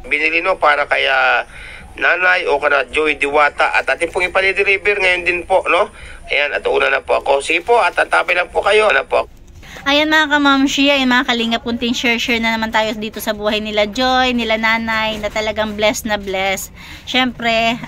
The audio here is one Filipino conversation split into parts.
binili no para kaya Nanay o kana Joy Diwata at atin pong ipali-deliver ngayon din po, no? Ayan, at una na po ako. Sige po, at tatapin lang po kayo. Ano po? Ayan mga kamamshi, ayan mga kalingap, kunting share na naman tayo dito sa buhay nila Joy, nila Nanay, na talagang blessed na blessed. Syempre,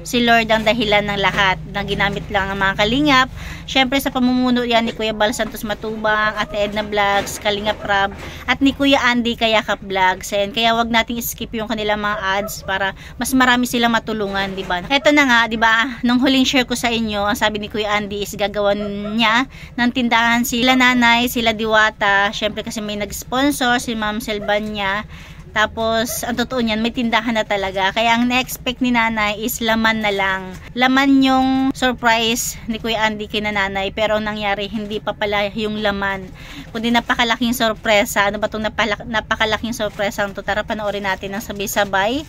si Lord ang dahilan ng lahat na ginamit lang ang mga kalingap. Syempre sa pamumuno yan ni Kuya Bal Santos Matubang, at Edna Vlogs, Kalingap Rab, at ni Kuya Andy Kayakap Vlogs. Ayan, kaya wag nating skip yung kanilang mga ads para mas marami silang matulungan, di ba? Ito na nga, di ba? Nung huling share ko sa inyo, ang sabi ni Kuya Andy is gagawan niya ng tindahan sila Nanay, sila Diwata. Syempre kasi may nag-sponsor si Ma'am Selvania. Tapos, ang totoo niyan, may tindahan na talaga. Kaya ang na-expect ni Nanay is laman na lang. Laman yung surprise ni Kuya Andy kina Nanay. Pero ang nangyari, hindi pa pala yung laman. Kundi napakalaking sorpresa. Ano ba itong napakalaking sorpresa? Ang tara, panoorin natin ng sabay-sabay.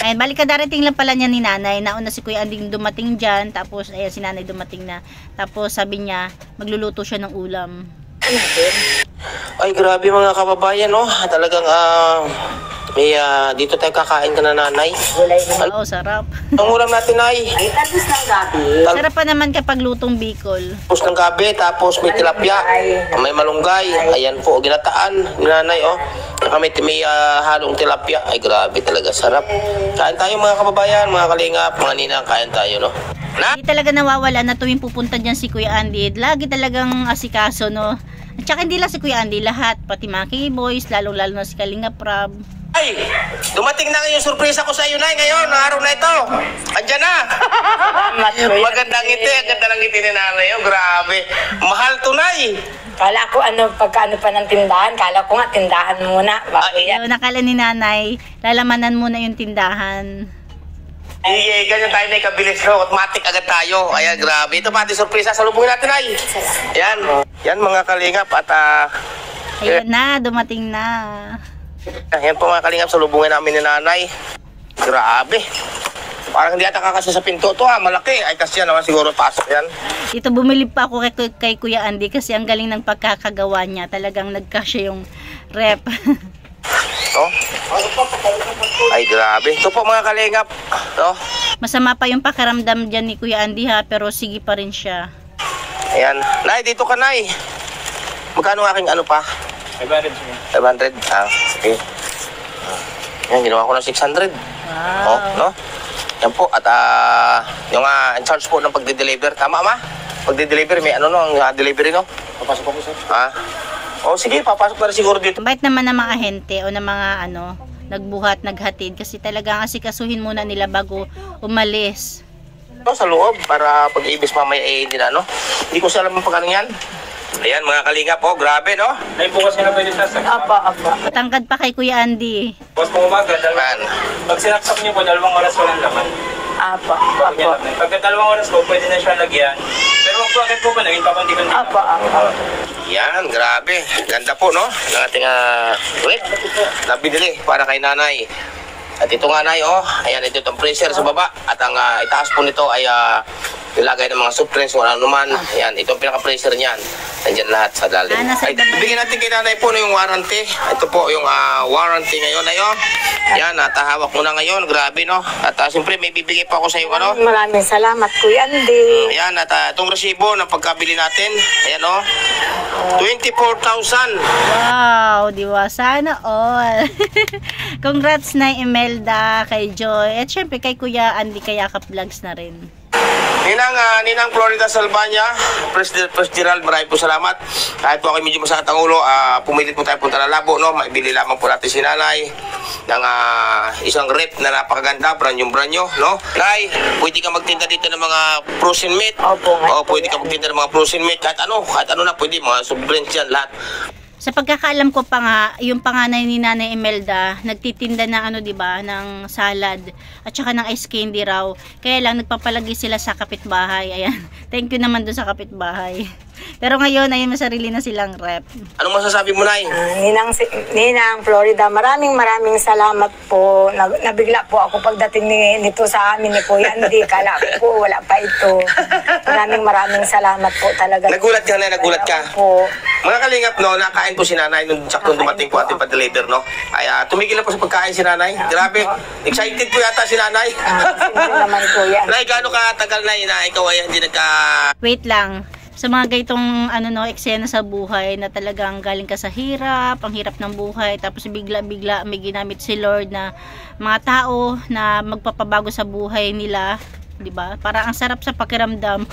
Ayun, balik ka darating lang pala niya ni Nanay. Nauna si Kuya Andy dumating dyan. Tapos, ayan, si Nanay dumating na. Tapos, sabi niya, magluluto siya ng ulam. Ay, grabe mga kababayan, no? Talagang, may, dito tayo kakain ka na Nanay. Oo, sarap. Ang ulam natin ay talbos ng gabi. Sarap pa naman kapag lutong Bicol. Tapos ng gabi, tapos may tilapia, may malunggay. Ayan po, ginataan ni Nanay, oh. Saka may halong tilapia. Ay, grabe talaga, sarap. Kain tayo mga kababayan, mga kalingap, mga ninang, kain tayo, no? Hindi talaga nawawala na tuwing pupunta dyan si Kuya Andy. Lagi talagang asikaso, no? At saka hindi lang si Kuya Andy, lahat. Pati mga K-boys, lalong-lalo na si Kalingap Rab. Ay, dumating na yung surpresa ko sa iyo, Nay, ngayon, na araw na ito. Andiyan na. Magandang ngiti, ang ganda ng ngiti ni Nanay. Oh, grabe. Mahal to, Nay. Kala ko pagkano pa ng tindahan, kala ko nga tindahan muna. So, nakala ni Nanay, lalamanan muna yung tindahan. Ay, ganyan tayo na ikabilis, no? Automatic agad tayo. Ayan, grabe. Ito pati surpresa. Salubungin natin, Nay. Ayan. Yan, mga kalingap. At, ayan na, dumating na. Ayan po mga kalingap. Salubungin namin ni Nanay. Grabe. Parang hindi ata kakasya sa pinto to, ha. Malaki. Ay, kasi yan naman siguro pasok yan. Dito bumili pa ako kay Kuya Andy kasi ang galing ng pagkakagawa niya. Talagang nagkasya yung rep. Oh. Ay, grabe. Ito po mga kalingap. No? Masama pa yung pakiramdam dyan ni Kuya Andy, ha, pero sige pa rin siya. Ayan. Nay, dito ka, Nay. Magkano aking ano pa? 500. 500? Ah, sige. Ayan, ginawa ko ng 600. Wow. Oh, no? Yan po. At yung in charge po ng pagde-deliver. Tama, Ma? Pagde-deliver, may ano no, ang delivery, no? Papasok po, sir. Oh, sige, papasok na rin siguro dito. Bait naman ng mga ahente o ng mga nagbuhat, naghatid kasi talagang asikasuhin muna nila bago umalis. Sa loob para pag-ibis mamaya hindi na, no? Hindi ko alam ang pagkano yan. Ayan mga kalingap, oh, grabe, no? Ay, bukas nyo na pwede sa saksak. Apa. Tangkad pa kay Kuya Andy. Bukas po umaga, pag sinaksak nyo po, 2 oras walang laman. Apa. Pagka 2 oras po, pwede na siya lagyan. Pero wag po agad po pa, naging papantikan din. Apa. Yan, grabe. Ganda po, no? Ng ating nabinili para kay Nanay. At ito nga, Nay, oh. Ayan, ito itong freezer sa baba. At ang itaas po nito ay ilagay ng mga soft drinks, wala naman. Ayan, ito ang pinaka-freezer niyan. Nandiyan lahat sa dalim. Ay, bigyan natin kay Nanay po na yung warranty. Ito po yung warranty ngayon, Nay, oh. Yan, hawak mo na ngayon. Grabe, no? At siyempre, may bibigay pa ako sa iyo, ano? Maraming salamat, Kuya Andy. Ayan, at itong resibo ng pagkabili natin. Ayan, oh. 24,000. Wow, diwa, sana all. Congrats na Imelda, kay Joy, at syempre kay Kuya Andy Kayakap Vlogs na rin. Ninang Florida Salvania, President Gerald, maraming po salamat. Kahit po ako medyo masakit ang ulo, pumilit po tayo punta na Labo, no? Maibili lamang po natin si Nanay ng isang rep na napakaganda, brand new, no? Nay, pwede ka magtinda dito ng mga frozen meat. Opo. O, pwede ka magtinda ng mga frozen meat, kahit ano na pwede, mga soft drinks yan, lahat. Sa pagkakaalam ko pa nga, yung panganay ni Nanay Imelda, nagtitinda ng diba, ng salad at saka ng ice candy raw. Kaya lang nagpapalagi sila sa kapitbahay. Ayan. Thank you naman doon sa kapitbahay. Pero ngayon, ayun, masarili na silang rep. Anong masasabi mo, Nay? Ninang Florida, maraming salamat po. Nabigla po ako pagdating nito sa amin ni Kuya Andy. Kala ko po, wala pa ito. Maraming salamat po talaga. Nagulat ka, Nay, nagulat ka. Po. Mga kalingap, no, nakain po si Nanay nung saktong dumating po ating pa-deliver, no? Ay, tumigil na po sa pagkain si Nanay. Grabe, excited po yata si Nanay. Siyempre naman po yan. Nay, gaano katagal, Nay, na ikaw ay hindi Wait lang. Sa mga gaytong eksena sa buhay na talagang galing ka sa hirap, ang hirap ng buhay, tapos bigla-bigla may ginamit si Lord na mga tao na magpapabago sa buhay nila, 'di ba? Para ang sarap sa pakiramdam.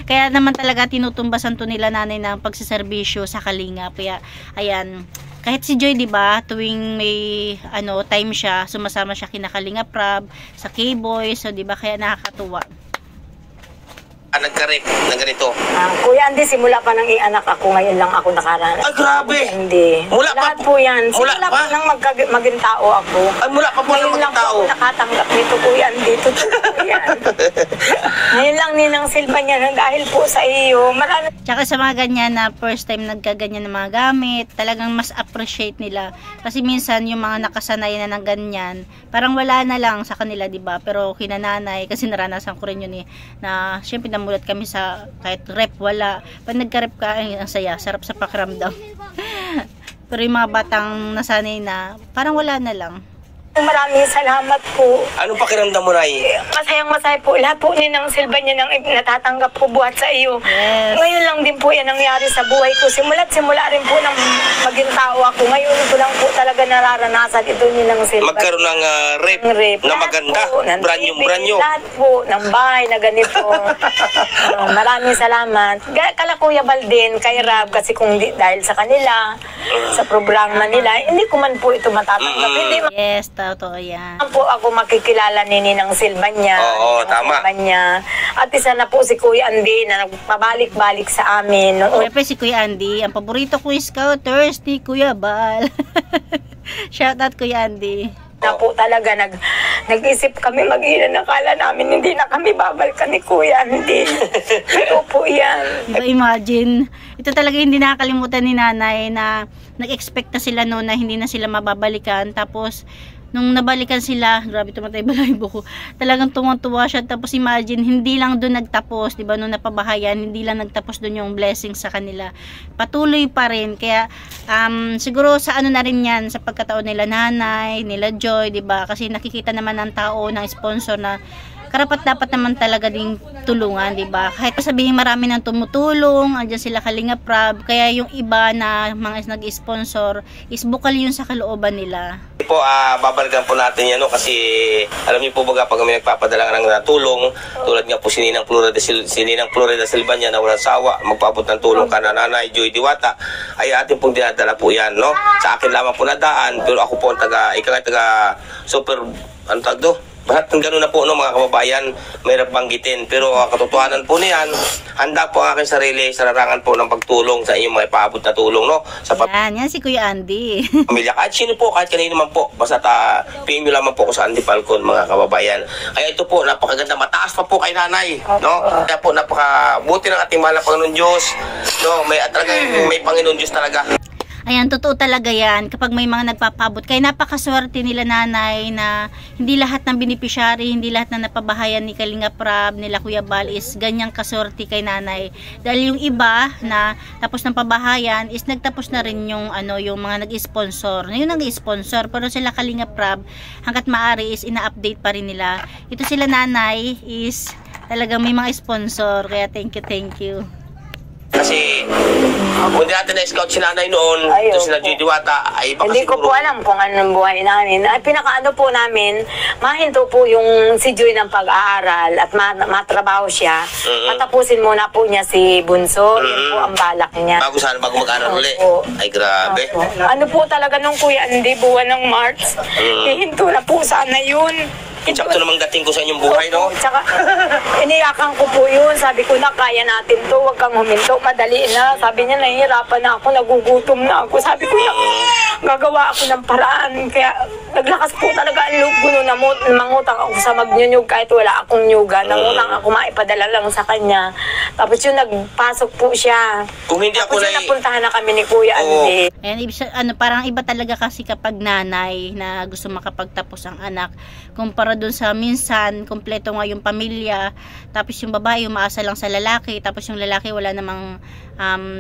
Kaya naman talaga tinutumbasan to nila Nanay ng pagseserbisyo sa Kalingap. Kaya ayan, kahit si Joy, 'di ba, tuwing may time siya, sumasama siya kina Kalingap Rab, sa K-Boys, so 'di ba, kaya nakakatuwa. nagka-rape na ganito? Kuya Andy, simula pa nang ianak ako, ngayon lang ako nakaranas. Ay, grabe! Hindi. Mula Lahat pa po yan. Mula Simula pa? pa nang maging tao ako. Ay, mula pa po na Ngayon lang maging tao. po ako nakatanggap nito, Kuya Andy. Totoo po yan. Ngayon lang Ninang Silva niya na dahil po sa iyo. Marami. Tsaka sa mga ganyan na first time nagkaganyan ng mga gamit, talagang mas appreciate nila. Kasi minsan yung mga nakasanay na ng ganyan, parang wala na lang sa kanila, diba? Pero kinananay, kasi naranasan ko rin yun eh, na syempre namulat kami sa kahit rep, wala. Pag nagka-rep ka, ay, ang saya, sarap sa pakiramdam. Pero yung mga batang nasanay na, parang wala na lang. Maraming salamat po. Anong pakiramdam mo, Ray? Masayang masaya po. Lahat po Ninang Silva niya nang natatanggap ko buhat sa iyo. Yes. Ngayon lang din po yan nangyari sa buhay ko. Simula rin po nang maging tao ako. Ngayon ko lang po talaga nararanasan ito Ninang Silva. Magkaroon ng rape na maganda. Branyo. Lahat po ng bahay na ganito. Maraming salamat. Kala Kuya Baldin, kay Rab, kasi kung dahil sa kanila, sa programa nila, hindi ko man po ito matatanggap. Hindi Yes, totoo yan. po ako makikilala ni Ninang Silva niya. Oo, tama. Silva niya. At isa na po si Kuya Andy na nagpabalik-balik sa amin. Siyempre si Kuya Andy, ang paborito ko is Scouters ni Kuya Bal. Shoutout Kuya Andy. Na po talaga nag-isip kami mag-ina, nakala namin hindi na kami babalikan ni Kuya Andy. Ito po yan. Diba, imagine, ito talaga hindi nakakalimutan ni nanay na nag-expect na sila noon na hindi na sila mababalikan. Tapos, nung nabalikan sila, grabe tumatay balahibo ko, talagang tuwang-tuwa siya. Tapos imagine, hindi lang doon nagtapos, diba, nung napabahayan, hindi lang nagtapos doon yung blessing sa kanila. Patuloy pa rin. Kaya, siguro sa ano na rin yan, sa pagkataon nila nanay, nila Joy, diba, kasi nakikita naman ng tao, ng sponsor na karapat dapat naman talaga ding tulungan, diba? Kahit sabihin marami nang tumutulong, andyan sila Kalingap Rab, kaya yung iba na mga nag-sponsor is bukal yun sa kalooban nila. Po, babalikan po natin yan, no? Kasi alam niyo po baga pag kami nagpapadala ng tulong, tulad nga po si Ninang Florida Silva niya na walang sawa, magpaabot ng tulong ka na Nanay Joy Diwata, ay atin pong dinadala po yan, no? Sa akin lamang po nadaan, pero ako po ang taga super, ano tag do? Bahat ng gano'n na po, no, mga kababayan, mahirap banggitin. Pero katotohanan po niyan, handa po ang aking sarili sa larangan po ng pagtulong sa inyong mga ipaabot na tulong, no? Sa Yan si Kuya Andy. pamilya, kahit sino po, kahit kanino man po, basta PM nyo lamang po ko sa Andy Falcon, mga kababayan. Kaya ito po, napakaganda, mataas pa po kay nanay, no? Kaya po, napakabuti ng ating mahal na Panginoon Diyos, no? May Panginoon Diyos talaga. Ayan, totoo talaga yan. Kapag may mga nagpapabot, kaya napakaswerte nila nanay na hindi lahat ng beneficiary, hindi lahat na napabahayan ni Kalingap Rab, nila Kuya Bal is ganyang kaswerte kay nanay. Dahil yung iba na tapos ng pabahayan is nagtapos na rin yung, yung mga nag-sponsor. Yung nag-sponsor, pero sila Kalingap Rab, hanggat maaari is ina-update pa rin nila. Ito sila nanay is talagang may mga sponsor. Kaya thank you. Kasi, kung di natin na-scout si nanay noon, ito sila Joy Diwata, ay baka Hindi ko po alam kung anong buhay namin. Ay, pinakaano po namin, mahinto po yung si Joy ng pag-aaral at matrabaho siya. Patapusin muna po niya si Bunso. Yun po ang balak niya. Bago mag-aaral uli. Opo. Ay, grabe. Ano po talaga nung Kuya Andy, buwan ng March, hihinto na po sana yun. Sakto namang dating ko sa inyong buhay, no? Tsaka, iniyakan ko po yun. Sabi ko na, kaya natin to. Huwag kang huminto. Madali na. Sabi niya, nahihirapan na ako. Nagugutom na ako. Sabi ko na, gagawa ako ng paraan. Kaya naglakas po talaga ang loob ko noon na mangutang ako sa magnyunyug kahit wala akong nyuga. Nangutang ako maipadala lang sa kanya. Tapos yun, nagpasok po siya. Kung hindi ako Tapos yun, napuntahan na kami ni Kuya Andy. Ayan, parang iba talaga kasi kapag nanay na gusto makapagtapos ang anak. Kumpara dun sa minsan, kompleto nga yung pamilya. Tapos yung babae, umaasa lang sa lalaki. Tapos yung lalaki, wala namang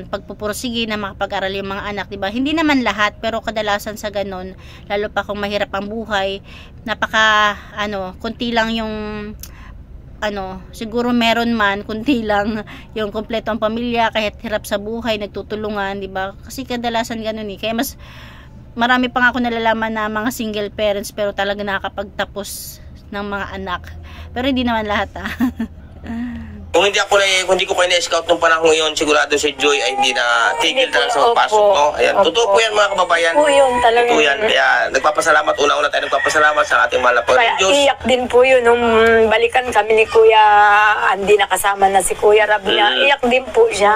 pagpupursige na makapag-aral yung mga anak, diba? Hindi naman lahat, pero kadalasan sa ganun, lalo pa kung mahirap ang buhay, kunti lang yung siguro meron man, kunti lang yung kompleto ang pamilya, kahit hirap sa buhay, nagtutulungan, diba? Kasi kadalasan ganun kaya mas marami pa nga ako nalalaman na mga single parents pero talaga nakakapagtapos ng mga anak, pero hindi naman lahat Kung hindi ko kayo na-scout nung panahon ngayon, sigurado si Joy ay hindi na tigil talaga sa pagpasok, no? Ayan, totoo po yan mga kababayan. Po yun talaga. Totoo yan. Kaya nagpapasalamat, una-una tayo nagpapasalamat sa ating mahal na Kaya Diyos. iyak din po yun nung balikan kami ni Kuya Andy, nakasama na si Kuya Rab niya. Iyak din po siya.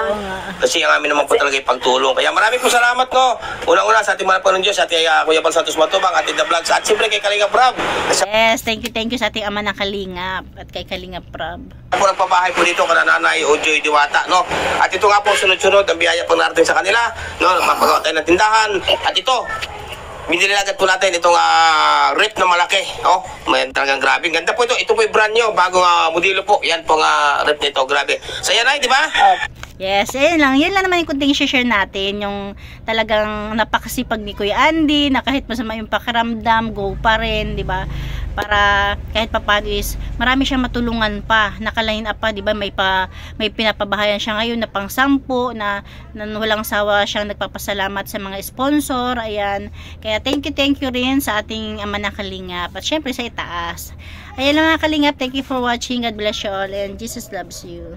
Kasi ang amin naman po talaga pagtulong. Kaya maraming po salamat, no? Una-una sa ating mahal na Diyos, sa ating Kuya Bal Santos Matubang, ating The Vlogs, at siyempre kay Kalingap Rab. Yes, thank you sa ating ama ng Kalingap at kay Kalingap Rab. Ako nagpabahay po dito kana Nanay o Joy Diwata, no? At ito nga po sunod-sunod ang biyaya pang narating sa kanila, no? Magpapagawa tayo ng tindahan. At ito, binililagat po natin itong rep na malaki, oh. May talagang grabe. Ganda po ito. Ito po yung brand nyo, bagong modelo po. Yan po rep nito, grabe. Saya na, di ba? Yes, yun lang naman yung kunting share natin, yung talagang napakasipag ni Kuya Andy, na kahit masama yung pakiramdam, go pa rin, di ba? Para kahit papaano is marami siyang matulungan pa, naka-line up pa, di ba? May pinapabahayan siya ngayon na pang-sampo, na walang sawa siyang nagpapasalamat sa mga sponsor, ayan. Kaya thank you rin sa ating ama na Kalingap, at syempre sa itaas. Ayan lang mga Kalingap, thank you for watching, God bless you all, and Jesus loves you.